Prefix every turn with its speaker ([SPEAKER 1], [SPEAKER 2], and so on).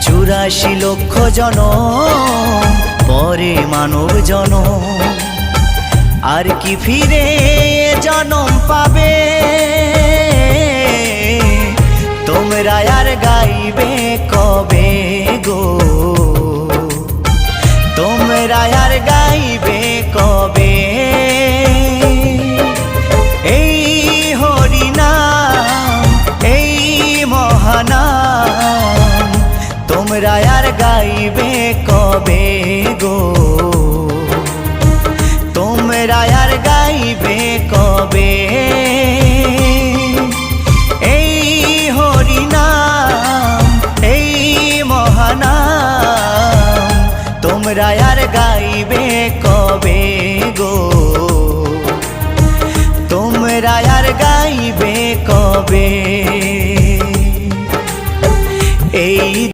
[SPEAKER 1] 84 লক্ষ জনম পরে মানব জনম, আর কি ফিরে জনম পাবে? তোমরা আর গাইবে কবে গো? তোমরা আর গাইবে কবে? এই হরিনাম, এই মহানাম, তোমরা আর গাইবে কবে গো? তোমরা আর গাইবে কবে?